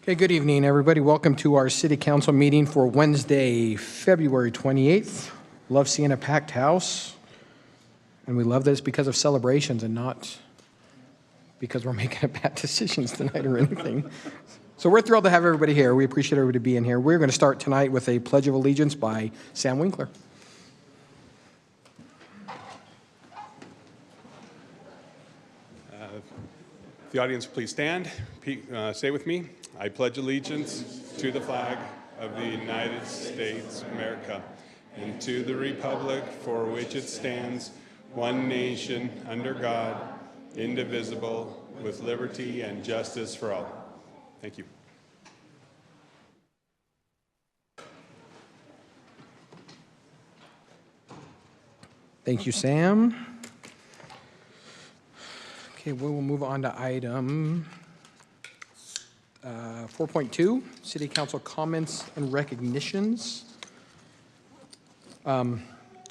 Okay, good evening, everybody. Welcome to our City Council meeting for Wednesday, February 28th. Love seeing a packed house, and we love that it's because of celebrations and not because we're making bad decisions tonight or anything. So we're thrilled to have everybody here. We appreciate everybody being here. We're going to start tonight with a Pledge of Allegiance by Sam Winkler. The audience, please stand. Say with me. I pledge allegiance to the flag of the United States of America and to the republic for which it stands, one nation, under God, indivisible, with liberty and justice for all. Thank you. Thank you, Sam. Okay, we will move on to item 4.2, City Council comments and recognitions. So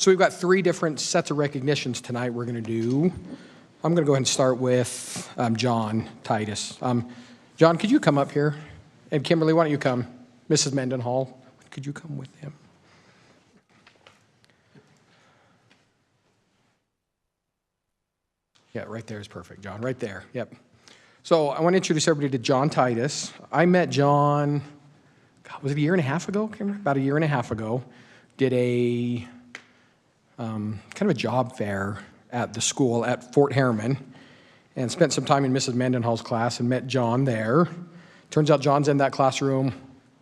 we've got three different sets of recognitions tonight we're going to do. I'm going to go ahead and start with John Titus. John, could you come up here? And Kimberly, why don't you come? Mrs. Mendenhall, could you come with him? Yeah, right there is perfect, John, right there, yep. So I want to introduce everybody to John Titus. I met John, God, was it a year and a half ago, Kimberly? About a year and a half ago. Did a kind of a job fair at the school at Fort Herriman and spent some time in Mrs. Mendenhall's class and met John there. Turns out John's in that classroom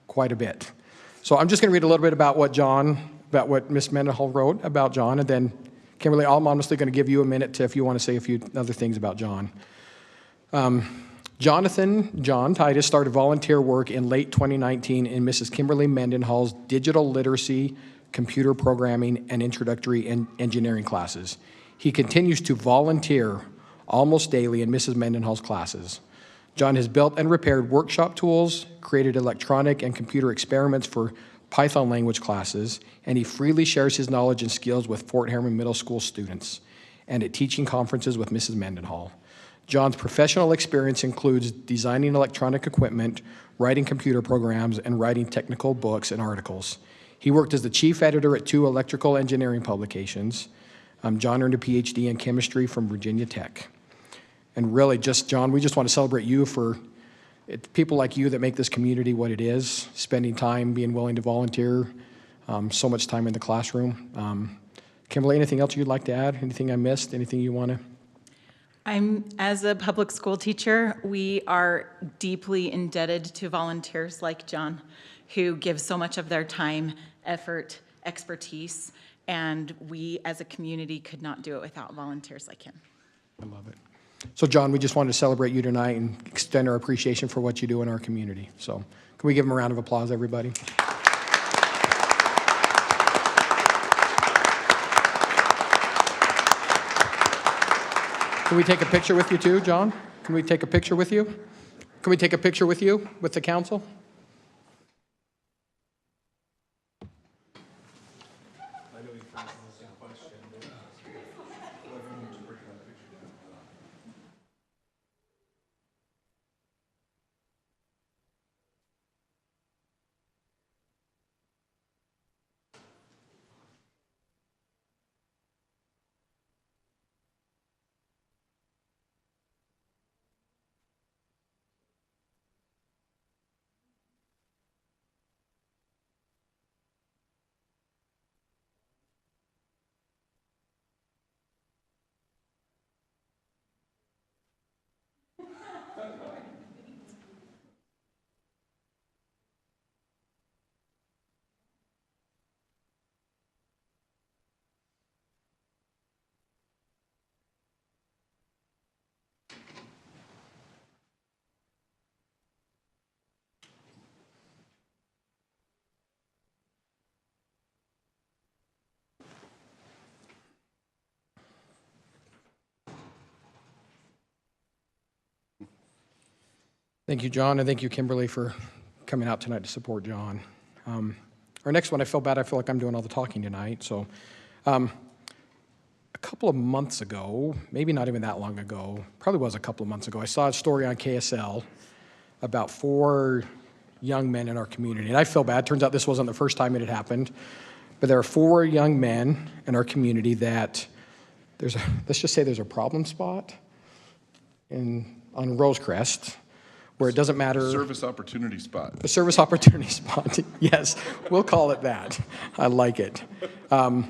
quite a bit. So I'm just going to read a little bit about what Miss Mendenhall wrote about John, and then Kimberly, I'm honestly going to give you a minute to, if you want to say a few other things about John. John Titus started volunteer work in late 2019 in Mrs. Kimberly Mendenhall's digital literacy, computer programming, and introductory engineering classes. He continues to volunteer almost daily in Mrs. Mendenhall's classes. John has built and repaired workshop tools, created electronic and computer experiments for Python language classes, and he freely shares his knowledge and skills with Fort Herriman Middle School students and at teaching conferences with Mrs. Mendenhall. John's professional experience includes designing electronic equipment, writing computer programs, and writing technical books and articles. He worked as the chief editor at 2 electrical engineering publications. John earned a PhD in chemistry from Virginia Tech. And really, John, we just want to celebrate you for people like you that make this community what it is, spending time, being willing to volunteer, so much time in the classroom. Kimberly, anything else you'd like to add? Anything I missed? Anything you want to? As a public school teacher, we are deeply indebted to volunteers like John, who give so much of their time, effort, expertise, and we as a community could not do it without volunteers like him. I love it. So John, we just wanted to celebrate you tonight and extend our appreciation for what you do in our community. So can we give him a round of applause, everybody? Can we take a picture with you too, John? Can we take a picture with you? Can we take a picture with you, with the council? Thank you, John, and thank you, Kimberly, for coming out tonight to support John. Our next one, I feel like I'm doing all the talking tonight. So a couple of months ago, maybe not even that long ago, probably was a couple of months ago, I saw a story on KSL about 4 young men in our community. And I feel bad. Turns out this wasn't the first time it had happened. But there are 4 young men in our community that let's just say there's a problem spot on Rosecrest where it doesn't matter. Service opportunity spot. A service opportunity spot. Yes, we'll call it that. I like it. But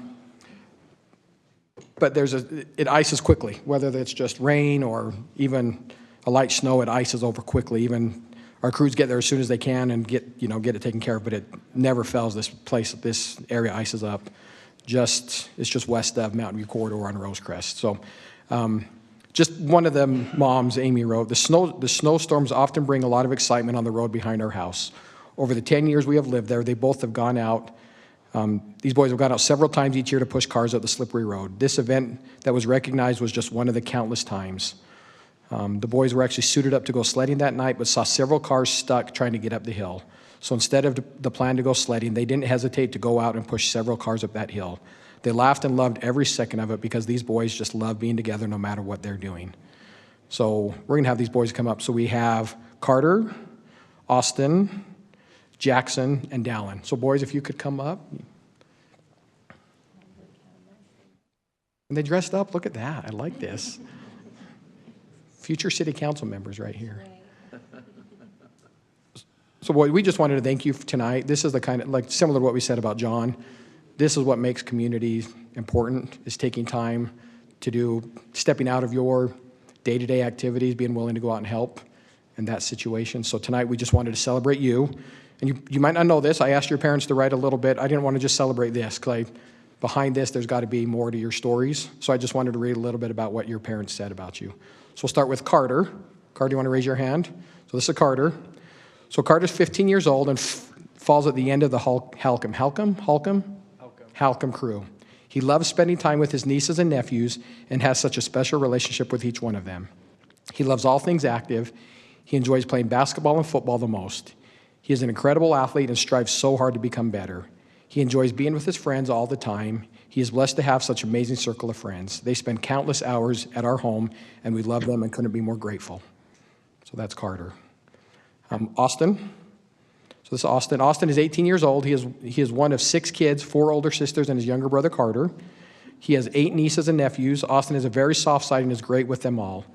it ices quickly, whether it's just rain or even a light snow, it ices over quickly. Even our crews get there as soon as they can and get it taken care of, but it never fails. This area ices up. It's just west of Mountain View Corridor on Rosecrest. So just one of them moms, Amy, wrote, the snowstorms often bring a lot of excitement on the road behind our house. Over the 10 years we have lived there, they both have gone out. These boys have gone out several times each year to push cars up the slippery road. This event that was recognized was just one of the countless times. The boys were actually suited up to go sledding that night, but saw several cars stuck trying to get up the hill. So instead of the plan to go sledding, they didn't hesitate to go out and push several cars up that hill. They laughed and loved every second of it because these boys just love being together no matter what they're doing. So we're going to have these boys come up. So we have Carter, Austin, Jackson, and Dallin. So boys, if you could come up. And they dressed up. Look at that. I like this. Future city council members right here. So boy, we just wanted to thank you for tonight. This is the kind of, like similar to what we said about John, this is what makes community important, is taking time to stepping out of your day-to-day activities, being willing to go out and help in that situation. So tonight we just wanted to celebrate you. And you might not know this, I asked your parents to write a little bit. I didn't want to just celebrate this, because behind this there's got to be more to your stories. So I just wanted to read a little bit about what your parents said about you. So we'll start with Carter. Carter, you want to raise your hand? So this is Carter. So Carter's 15 years old and falls at the end of the Halcomb crew. He loves spending time with his nieces and nephews and has such a special relationship with each one of them. He loves all things active. He enjoys playing basketball and football the most. He is an incredible athlete and strives so hard to become better. He enjoys being with his friends all the time. He is blessed to have such an amazing circle of friends. They spend countless hours at our home, and we love them and couldn't be more grateful. So that's Carter. Austin. So this is Austin. Austin is 18 years old. He is one of 6 kids, 4 older sisters and his younger brother Carter. He has 8 nieces and nephews. Austin is a very soft side and is great with them all.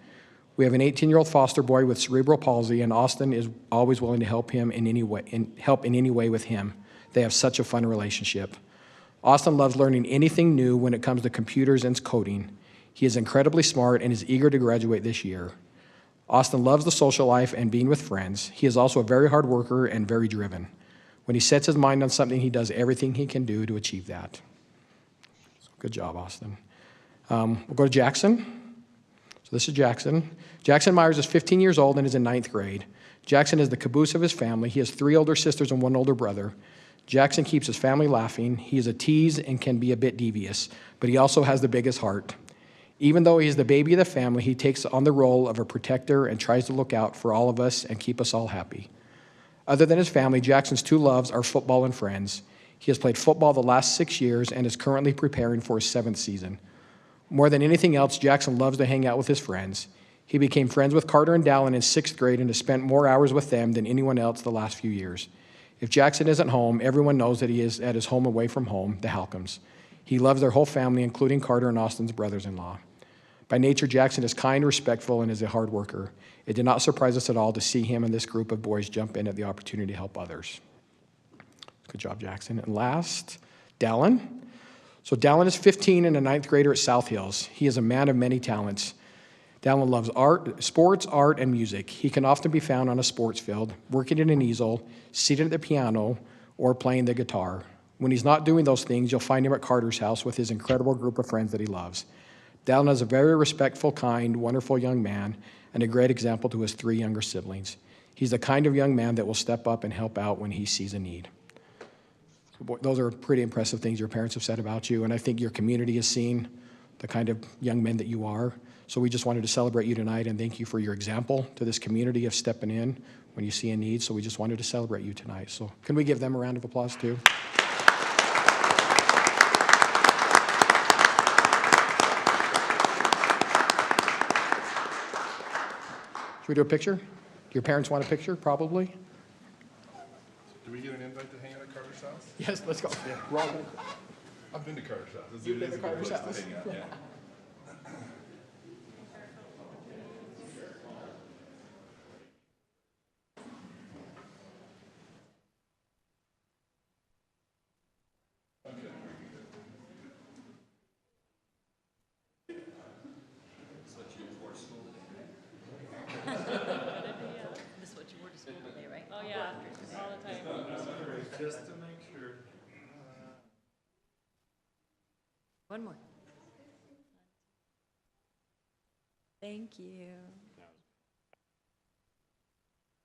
We have an 18-year-old foster boy with cerebral palsy, and Austin is always willing to help him in any way with him. They have such a fun relationship. Austin loves learning anything new when it comes to computers and coding. He is incredibly smart and is eager to graduate this year. Austin loves the social life and being with friends. He is also a very hard worker and very driven. When he sets his mind on something, he does everything he can do to achieve that. So good job, Austin. We'll go to Jackson. So this is Jackson. Jackson Myers is 15 years old and is in 9th grade. Jackson is the caboose of his family. He has 3 older sisters and 1 older brother. Jackson keeps his family laughing. He is a tease and can be a bit devious, but he also has the biggest heart. Even though he's the baby of the family, he takes on the role of a protector and tries to look out for all of us and keep us all happy. Other than his family, Jackson's 2 loves are football and friends. He has played football the last 6 years and is currently preparing for his 7th season. More than anything else, Jackson loves to hang out with his friends. He became friends with Carter and Dallin in 6th grade and has spent more hours with them than anyone else the last few years. If Jackson isn't home, everyone knows that he is at his home away from home, the Halcombs. He loves their whole family, including Carter and Austin's brothers-in-law. By nature, Jackson is kind, respectful, and is a hard worker. It did not surprise us at all to see him and this group of boys jump in at the opportunity to help others. Good job, Jackson. And last, Dallin. So Dallin is 15 and a 9th grader at South Hills. He is a man of many talents. Dallin loves sports, art, and music. He can often be found on a sports field, working at an easel, seated at the piano, or playing the guitar. When he's not doing those things, you'll find him at Carter's house with his incredible group of friends that he loves. Dallin is a very respectful, kind, wonderful young man and a great example to his 3 younger siblings. He's the kind of young man that will step up and help out when he sees a need. So boy, those are pretty impressive things your parents have said about you, and I think your community has seen the kind of young men that you are. So we just wanted to celebrate you tonight and thank you for your example to this community of stepping in when you see a need. So we just wanted to celebrate you tonight. So can we give them a round of applause too? Should we do a picture? Do your parents want a picture? Probably. Do we get an invite to hang out at Carter's house? Yes, let's go. We're all gonna- I've been to Carter's house. You've been It is to a good Carter's place house? hang out, yeah. This is what you wore to school today, right? Oh, yeah, all the time. Just to make sure. One more. Thank you.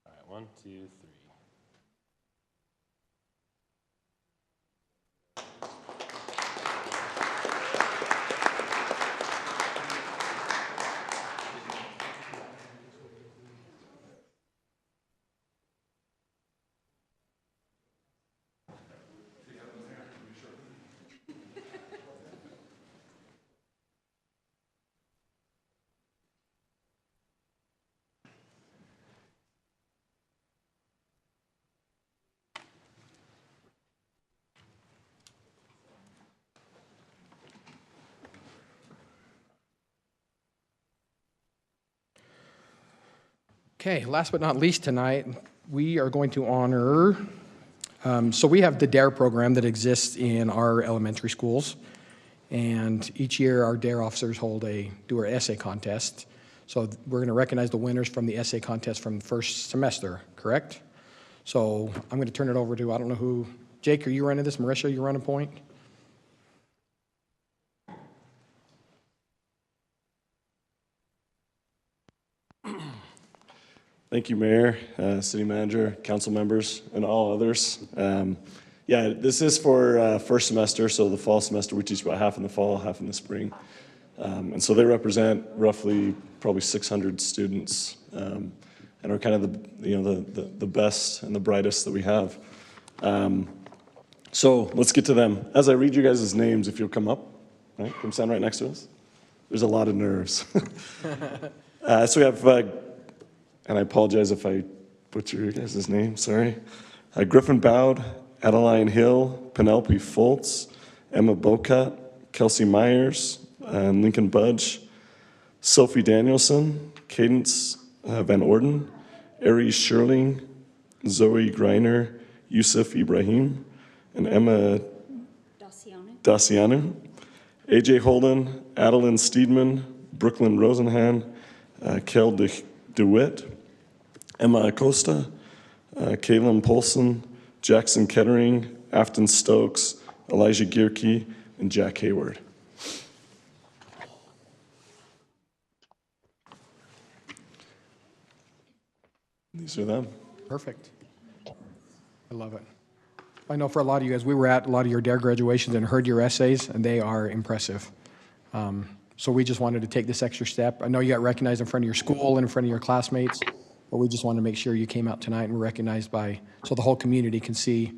All right, 1, 2, 3. Okay, last but not least tonight, we are going to honor, so we have the D.A.R.E program that exists in our elementary schools. And each year, our D.A.R.E officers do our essay contest. So we're going to recognize the winners from the essay contest from the first semester, correct? So I'm going to turn it over to, I don't know who, Jake, are you running this? Marisha, you running point? Thank you, Mayor, City Manager, council members, and all others. Yeah, this is for first semester, so the fall semester, we teach about half in the fall, half in the spring. And so they represent roughly probably 600 students and are kind of the best and the brightest that we have. So let's get to them. As I read you guys' names, if you'll come up, right? Come stand right next to us. There's a lot of nerves. So we have, and I apologize if I butcher your guys' name, sorry. Griffin Bowd, Adeline Hill, Penelope Foltz, Emma Bocat, Kelsey Myers, and Lincoln Budge, Sophie Danielson, Cadence Van Orden, Aries Sherling, Zoe Greiner, Yusuf Ibrahim, and Emma Dacianu, AJ Holden, Adeline Steedman, Brooklyn Rosenhan, Kel DeWitt, Emma Acosta, Kaylin Polson, Jackson Kettering, Afton Stokes, Elijah Gierke, and Jack Hayward. These are them. Perfect. I love it. I know for a lot of you guys, we were at a lot of your D.A.R.E graduations and heard your essays, and they are impressive. So we just wanted to take this extra step. I know you got recognized in front of your school and in front of your classmates, but we just wanted to make sure you came out tonight and were recognized so the whole community can see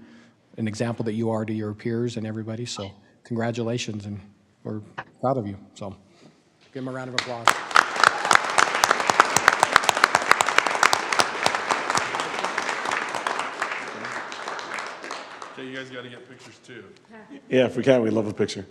an example that you are to your peers and everybody. So congratulations, and we're proud of you. So give them a round of applause. Okay, you guys got to get pictures too. Yeah, if we can, we'd love a picture.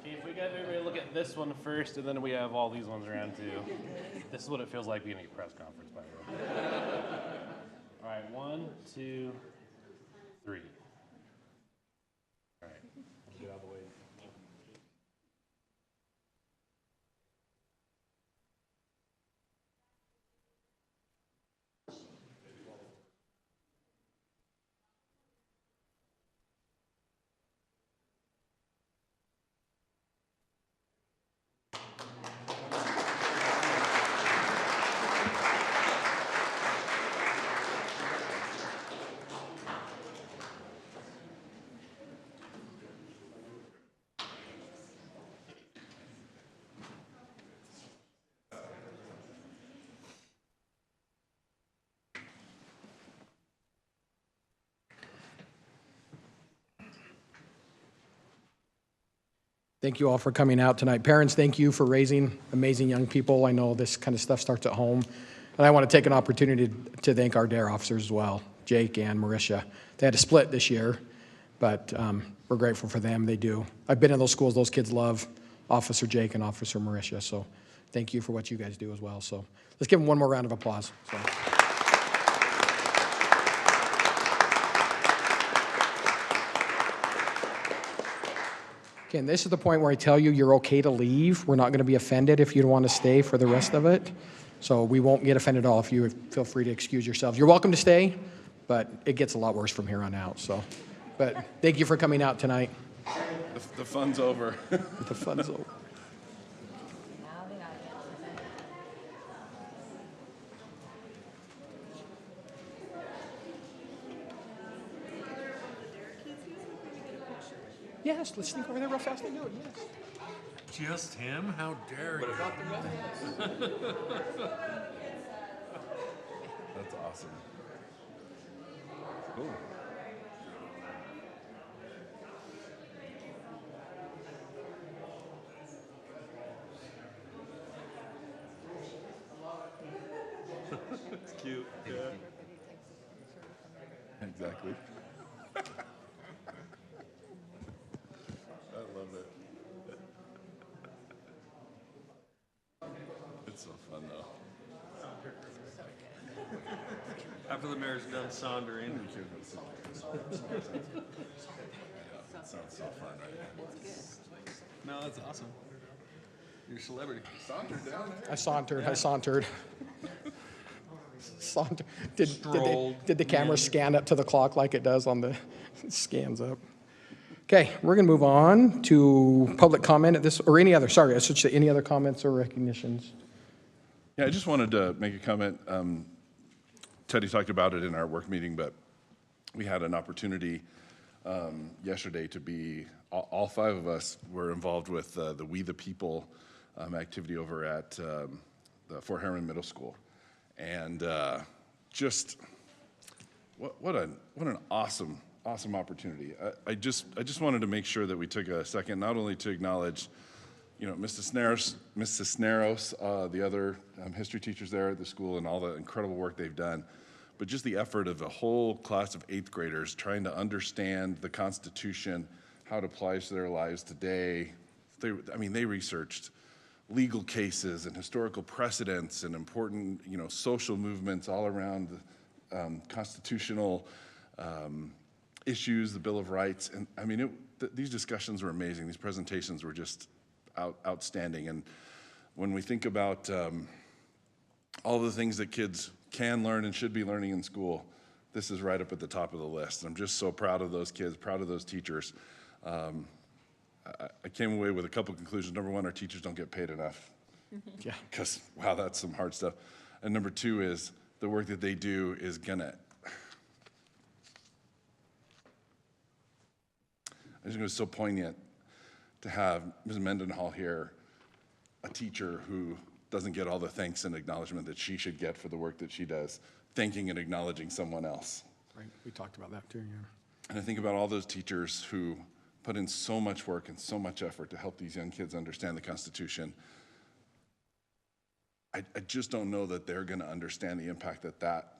Okay, if we got everybody look at this one first, and then we have all these ones around too. This is what it feels like being at a press conference, by the way. All right, 1, 2, 3. All right, get out of the way. Thank you all for coming out tonight. Parents, thank you for raising amazing young people. I know this kind of stuff starts at home. And I want to take an opportunity to thank our D.A.R.E officers as well, Jake and Marisha. They had to split this year, but we're grateful for them. They do. I've been in those schools. Those kids love Officer Jake and Officer Marisha. So thank you for what you guys do as well. So let's give them one more round of applause. So. Okay, and this is the point where I tell you you're okay to leave. We're not going to be offended if you don't want to stay for the rest of it. So we won't get offended at all if you feel free to excuse yourselves. You're welcome to stay, but it gets a lot worse from here on out. So, but thank you for coming out tonight. The fun's over. The fun's over. Yes, let's sneak over there real fast and do it, yes. Just him? How dare you? That's awesome. Cool. It's cute. Yeah. Exactly. I love it. It's so fun though. After the mayor's done saundering. Yeah, it sounds so fun right now. No, that's awesome. You're a celebrity. Saunter down there. I sauntered. Saunter. Strolled. Did the camera scan up to the clock like it does on the scans up? Okay, we're going to move on to public comment at this, or any other, sorry, I should say any other comments or recognitions. Yeah, I just wanted to make a comment. Teddy talked about it in our work meeting, but we had an opportunity yesterday to be, all 5 of us were involved with the We the People activity over at the Fort Herriman Middle School. And just, what an awesome opportunity. I just wanted to make sure that we took a second, not only to acknowledge, you know, Mrs. Cisneros, the other history teachers there at the school and all the incredible work they've done, but just the effort of a whole class of 8th graders trying to understand the Constitution, how it applies to their lives today. They researched legal cases and historical precedents and important, you know, social movements all around constitutional issues, the Bill of Rights. And I mean, these discussions were amazing. These presentations were just outstanding. And when we think about all the things that kids can learn and should be learning in school, this is right up at the top of the list. I'm just so proud of those kids, proud of those teachers. I came away with a couple conclusions. Number 1, our teachers don't get paid enough. Yeah. Because, wow, that's some hard stuff. And number 2 is the work that they do is gonna, I think it was so poignant to have Ms. Mendenhall here, a teacher who doesn't get all the thanks and acknowledgement that she should get for the work that she does, thanking and acknowledging someone else. Right, we talked about that too, yeah. And I think about all those teachers who put in so much work and so much effort to help these young kids understand the Constitution. I just don't know that they're gonna understand the impact that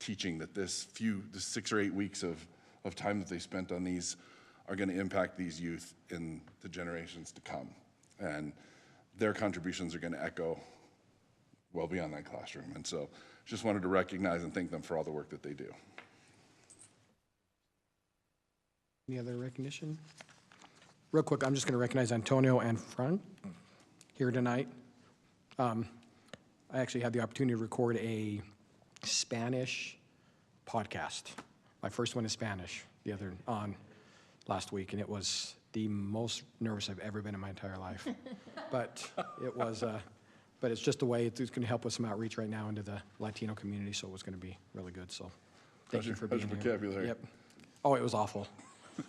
teaching, that this 6 or 8 weeks of time that they spent on these are gonna impact these youth in the generations to come. And their contributions are gonna echo well beyond that classroom. And so just wanted to recognize and thank them for all the work that they do. Any other recognition? Real quick, I'm just going to recognize Antonio and Frank here tonight. I actually had the opportunity to record a Spanish podcast. My first one in Spanish on last week, and it was the most nervous I've ever been in my entire life. But it was, but it's just a way, it's going to help with some outreach right now into the Latino community, so it was going to be really good, so thank you for being How's here. your vocabulary? Yep. Oh, it was awful.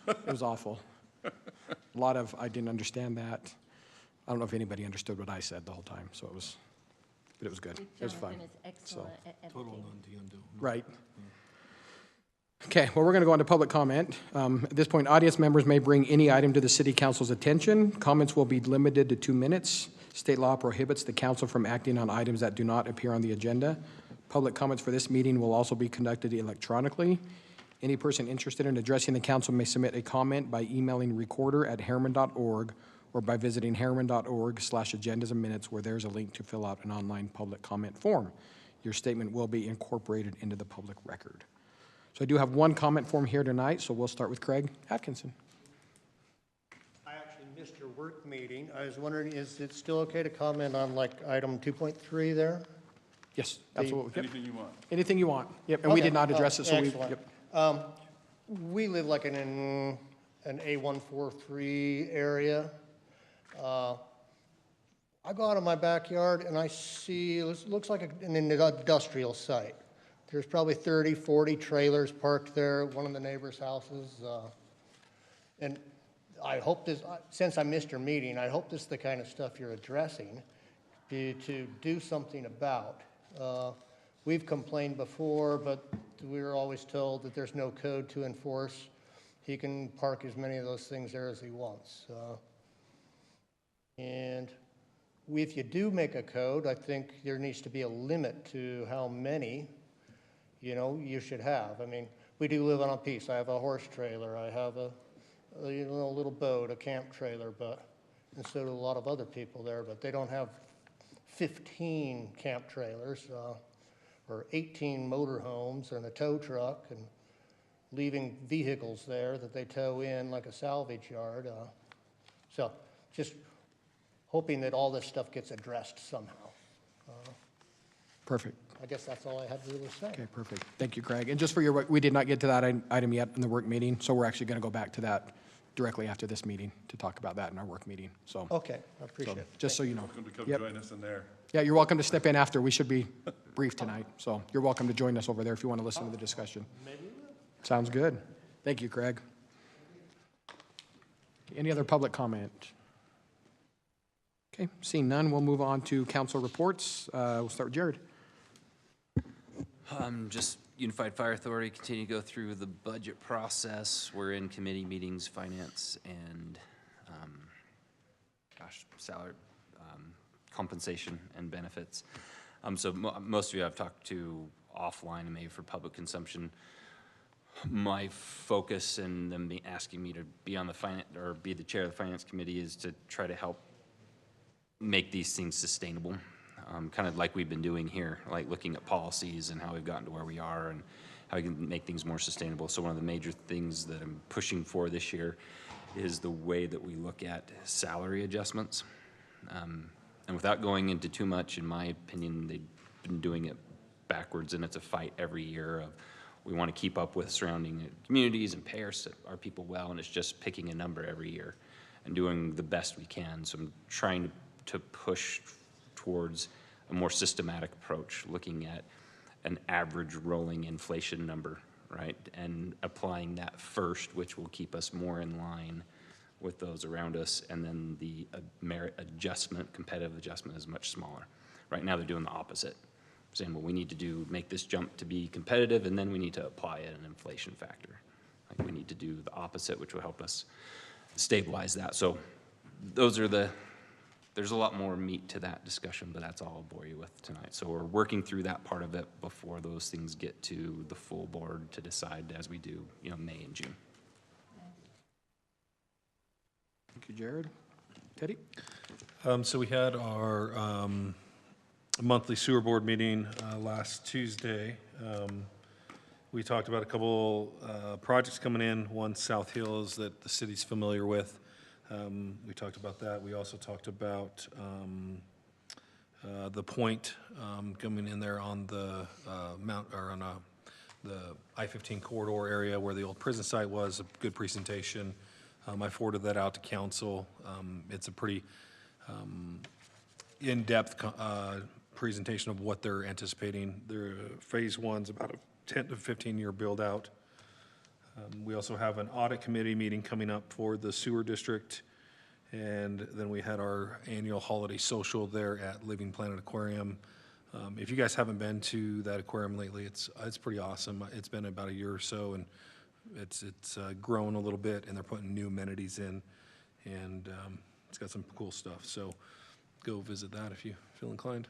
It was awful. A lot of, I didn't understand that. I don't know if anybody understood what I said the whole time, so it was, but it was good. It was fun. Jonathan is excellent at everything. Right. Okay, well, we're going to go on to public comment. At this point, audience members may bring any item to the city council's attention. Comments will be limited to 2 minutes. State law prohibits the council from acting on items that do not appear on the agenda. Public comments for this meeting will also be conducted electronically. Any person interested in addressing the council may submit a comment by emailing recorder@herriman.org or by visiting herriman.org/agendas and minutes, where there's a link to fill out an online public comment form. Your statement will be incorporated into the public record. So I do have one comment form here tonight, so we'll start with Craig Atkinson. I actually missed your work meeting. I was wondering, is it still okay to comment on like item 2.3 there? Yes, absolutely. Yep. Anything you want. Anything you want. Yep, and we Okay. did not address it, so we, Excellent. yep. We live like in an A143 area. I go out of my backyard and I see, it looks like an industrial site. There's probably 30, 40 trailers parked there at one of the neighbors' houses. And I hope this, since I missed your meeting, I hope this is the kind of stuff you're addressing to do something about. We've complained before, but we were always told that there's no code to enforce. He can park as many of those things there as he wants. And if you do make a code, I think there needs to be a limit to how many, you should have. I mean, we do live on a piece. I have a horse trailer. I have a little boat, a camp trailer, and so do a lot of other people there, but they don't have 15 camp trailers or 18 motorhomes and a tow truck and leaving vehicles there that they tow in like a salvage yard. So just hoping that all this stuff gets addressed somehow. Perfect. I guess that's all I had to really say. Okay, perfect. Thank you, Craig. And just for your, we did not get to that item yet in the work meeting, so we're actually going to go back to that directly after this meeting to talk about that in our work meeting, so. Okay, I appreciate it. Just so you know. Welcome to come Yep. join us in there. Yeah, you're welcome to step in after. We should be brief tonight, so you're welcome to join us over there if you want to listen to the discussion. Maybe we will. Sounds good. Thank you, Craig. Any other public comment? Okay, seeing none, we'll move on to council reports. We'll start with Jared. Just Unified Fire Authority, continue to go through the budget process. We're in committee meetings, finance and, salary, compensation and benefits. So most of you I've talked to offline and maybe for public consumption. My focus and them asking me to be on the finance or be the chair of the finance committee is to try to help make these things sustainable. Kind of like we've been doing here, like looking at policies and how we've gotten to where we are and how we can make things more sustainable. So one of the major things that I'm pushing for this year is the way that we look at salary adjustments. And without going into too much, in my opinion, they've been doing it backwards, and it's a fight every year of we want to keep up with surrounding communities and pay our people well, and it's just picking a number every year and doing the best we can. So I'm trying to push towards a more systematic approach, looking at an average rolling inflation number, right? And applying that first, which will keep us more in line with those around us. And then the merit adjustment, competitive adjustment is much smaller. Right now they're doing the opposite, saying, well, we need to make this jump to be competitive, and then we need to apply an inflation factor. Like we need to do the opposite, which will help us stabilize that. So those are there's a lot more meat to that discussion, but that's all I'll bore you with tonight. So we're working through that part of it before those things get to the full board to decide as we do, May and June. Thank you, Jared. Teddy? So we had our monthly sewer board meeting last Tuesday. We talked about a couple projects coming in. One, South Hills, that the city's familiar with. We talked about that. We also talked about the point coming in there on the the I-15 corridor area where the old prison site was. A good presentation. I forwarded that out to council. It's a pretty in-depth presentation of what they're anticipating. Their phase one's about a 10 to 15-year build-out. We also have an audit committee meeting coming up for the sewer district. And then we had our annual holiday social there at Living Planet Aquarium. If you guys haven't been to that aquarium lately, it's pretty awesome. It's been about a year or so, and it's grown a little bit, and they're putting new amenities in, and it's got some cool stuff. So go visit that if you feel inclined.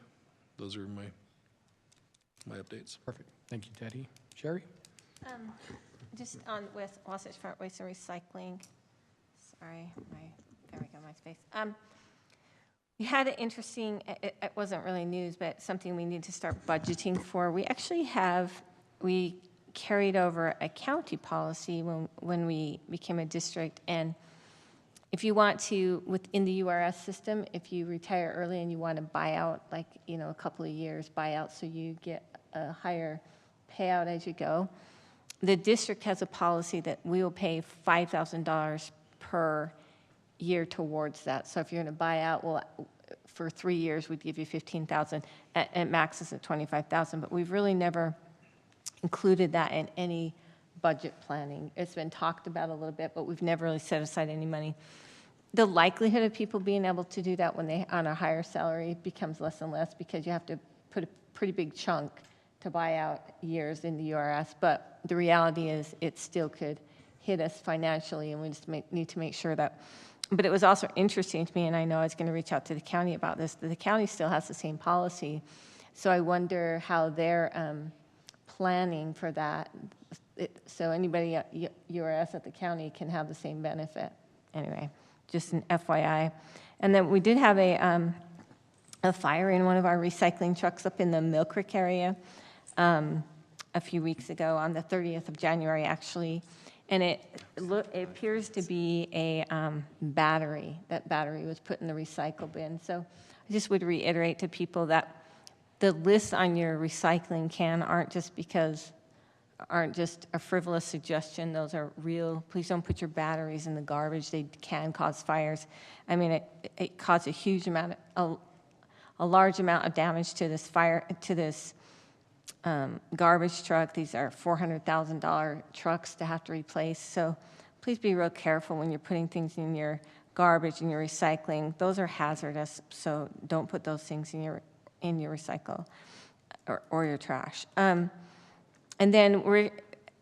Those are my updates. Perfect. Thank you, Teddy. Sherry? Just on with Wasatch Front Waste and Recycling. Sorry, there we go, my space. We had an interesting, it wasn't really news, but something we need to start budgeting for. We actually we carried over a county policy when we became a district. And if you want to, within the URS system, if you retire early and you want to buy out, like, a couple of years buyout, so you get a higher payout as you go, the district has a policy that we will pay $5,000 per year towards that. So if you're going to buy out, well, for 3 years, we'd give you $15,000, and maxes at $25,000. But we've really never included that in any budget planning. It's been talked about a little bit, but we've never really set aside any money. The likelihood of people being able to do that when they on a higher salary becomes less and less, because you have to put a pretty big chunk to buy out years in the URS. But the reality is it still could hit us financially, and we just need to make sure that. But it was also interesting to me, and I know I was going to reach out to the county about this, that the county still has the same policy. So I wonder how they're planning for that. So anybody at URS at the county can have the same benefit. Anyway, just an FYI. And then we did have a fire in one of our recycling trucks up in the Mill Creek area a few weeks ago, on the 30th of January, actually. And it appears to be a battery. That battery was put in the recycle bin. So I just would reiterate to people that the lists on your recycling can aren't just a frivolous suggestion. Those are real. Please don't put your batteries in the garbage. They can cause fires. I mean, it caused a large amount of damage to this garbage truck. These are $400,000 trucks to have to replace. So please be real careful when you're putting things in your garbage and your recycling. Those are hazardous, so don't put those things in your recycle or your trash. And then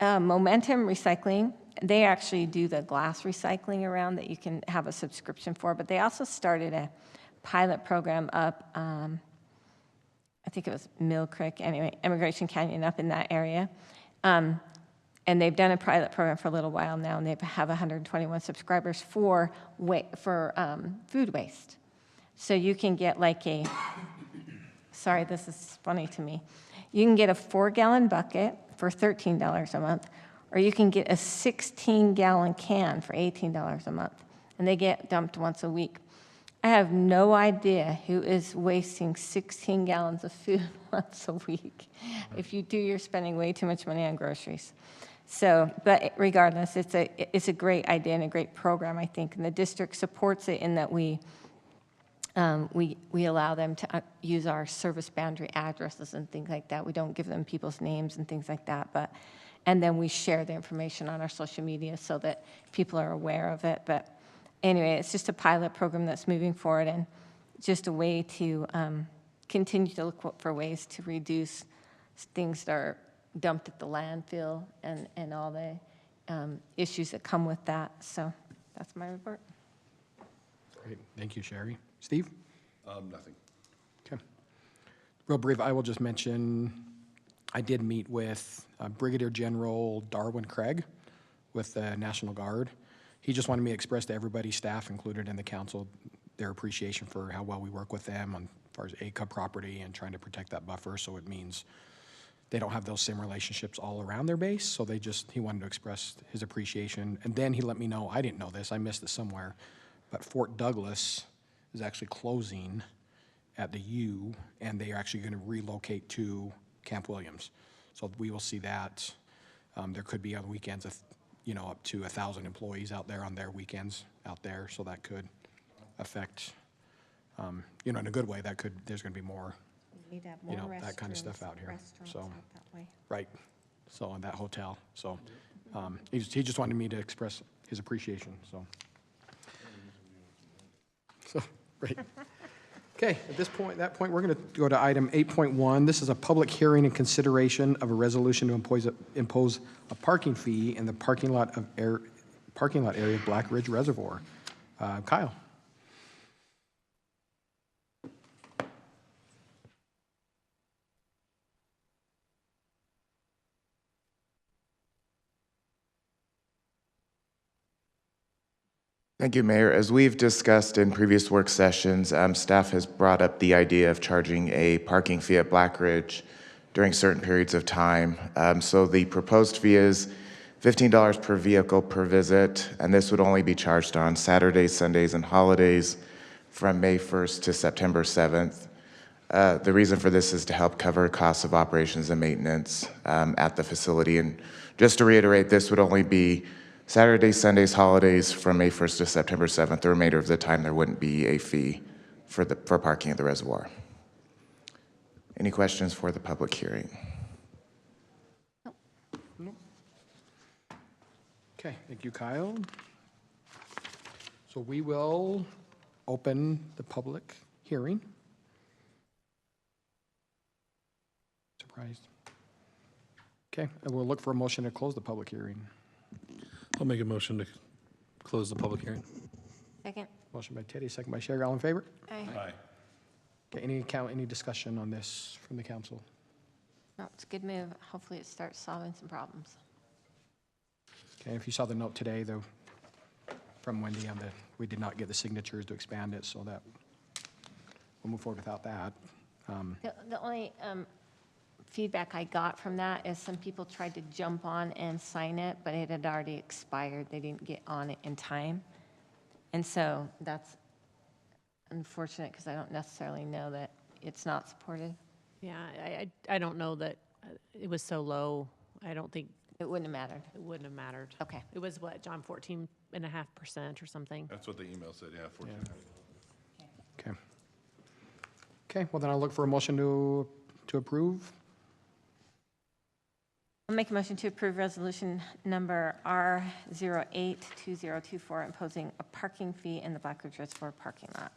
Momentum Recycling, they actually do the glass recycling around that you can have a subscription for, but they also started a pilot program up, I think it was Mill Creek, anyway, Immigration Canyon, up in that area. And they've done a pilot program for a little while now, and they have 121 subscribers for food waste. So you can get like sorry, this is funny to me. You can get a 4-gallon bucket for $13 a month, or you can get a 16-gallon can for $18 a month, and they get dumped once a week. I have no idea who is wasting 16 gallons of food once a week. If you do, you're spending way too much money on groceries. So, but regardless, it's a great idea and a great program, I think, and the district supports it in that we allow them to use our service boundary addresses and things like that. We don't give them people's names and things like that, and then we share the information on our social media so that people are aware of it. But anyway, it's just a pilot program that's moving forward, and just a way to continue to look for ways to reduce things that are dumped at the landfill and all the issues that come with that. So that's my report. Great. Thank you, Sherry. Steve? Nothing. Okay. Real brief, I will just mention I did meet with Brigadier General Darwin Craig with the National Guard. He just wanted me to express to everybody, staff included in the council, their appreciation for how well we work with them on as far as ACA property and trying to protect that buffer. So it means they don't have those same relationships all around their base. So he wanted to express his appreciation. And then he let me know, I didn't know this, I missed it somewhere, but Fort Douglas is actually closing at the U, and they are actually going to relocate to Camp Williams. So we will see that. There could be on weekends, up to 1,000 employees out there on their weekends out there. So that could affect, in a good way, there's going to be more, We need to have more that kind of stuff out here. restaurants So, out that way. right. So in that hotel. So he just wanted me to express his appreciation. So right. Okay, at that point, we're going to go to item 8.1. This is a public hearing and consideration of a resolution to impose a parking fee in the parking lot area of Blackridge Reservoir. Kyle. Thank you, Mayor. As we've discussed in previous work sessions, staff has brought up the idea of charging a parking fee at Blackridge during certain periods of time. So the proposed fee is $15 per vehicle per visit, and this would only be charged on Saturdays, Sundays, and holidays from May 1st to September 7th. The reason for this is to help cover costs of operations and maintenance at the facility. And just to reiterate, this would only be Saturdays, Sundays, holidays from May 1st to September 7th. The remainder of the time, there wouldn't be a fee for parking at the reservoir. Any questions for the public hearing? Okay, thank you, Kyle. So we will open the public hearing. Surprised. Okay, and we'll look for a motion to close the public hearing. I'll make a motion to close the public hearing. Second. Motion by Teddy, second by Sherry. All in favor? Aye. Aye. Okay, any discussion on this from the council? No, it's a good move. Hopefully it starts solving some problems. Okay, if you saw the note today, though, from Wendy on we did not get the signatures to expand it, so that we'll move forward without that. The only feedback I got from that is some people tried to jump on and sign it, but it had already expired. They didn't get on it in time. And so that's unfortunate because I don't necessarily know that it's not supported. Yeah, I don't know that it was so low. I don't think It wouldn't have mattered. it wouldn't have mattered. Okay. It was what, John, 14.5% or something? That's what the email said, yeah, 14. Okay. Okay, well then I'll look for a motion to approve. I'll make a motion to approve resolution number R082024 imposing a parking fee in the Blackridge Reservoir parking lot.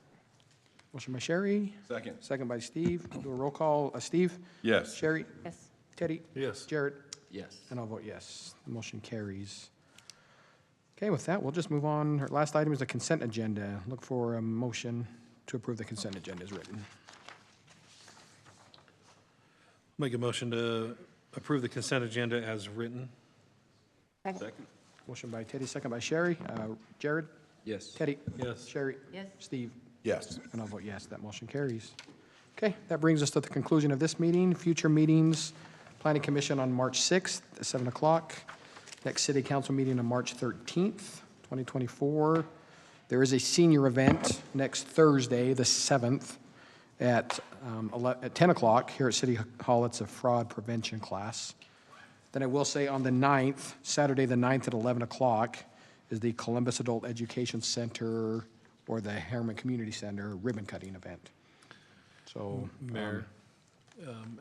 Motion by Sherry. Second. Second by Steve. We'll do a roll call. Steve? Yes. Sherry? Yes. Teddy? Yes. Jared? Yes. And I'll vote yes. The motion carries. Okay, with that, we'll just move on. Our last item is the consent agenda. Look for a motion to approve the consent agenda as written. Make a motion to approve the consent agenda as written. Second. Motion by Teddy, second by Sherry. Jared? Yes. Teddy? Yes. Sherry? Yes. Steve? Yes. And I'll vote yes. That motion carries. Okay, that brings us to the conclusion of this meeting. Future meetings, Planning Commission on March 6th at 7 o'clock. Next City Council meeting on March 13th, 2024. There is a senior event next Thursday, the 7th, at 10 o'clock here at City Hall. It's a fraud prevention class. Then I will say on the 9th, Saturday the 9th at 11 o'clock, is the Columbus Adult Education Center or the Herriman Community Center ribbon cutting event. So, Mayor,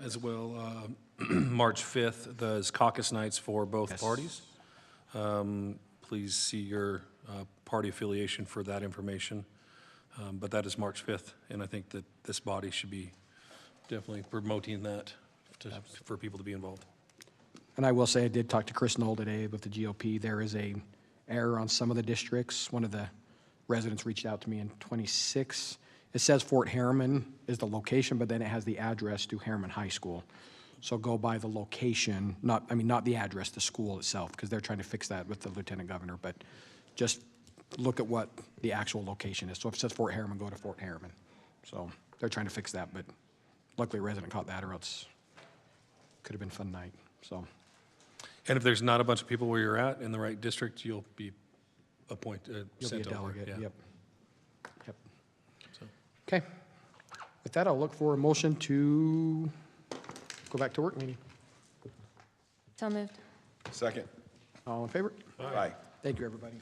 as well, March 5th, there's caucus nights for both Yes. parties. Please see your party affiliation for that information. But that is March 5th, and I think that this body should be definitely promoting that for people to be involved. and I will say, I did talk to Chris Knoll today with the GOP. There is a error on some of the districts. One of the residents reached out to me in 26. It says Fort Herriman is the location, but then it has the address to Herriman High School. So go by the location, not the address, the school itself, because they're trying to fix that with the lieutenant governor. But just look at what the actual location is. So if it says Fort Herriman, go to Fort Herriman. So they're trying to fix that, but luckily a resident caught that, or else could have been a fun night, so. And if there's not a bunch of people where you're at in the right district, you'll be appointed, You'll be a sent over. delegate, Yeah. yep. Yep. So. Okay. With that, I'll look for a motion to go back to work meeting. So moved. Second. All in favor? Aye. Thank you, everybody.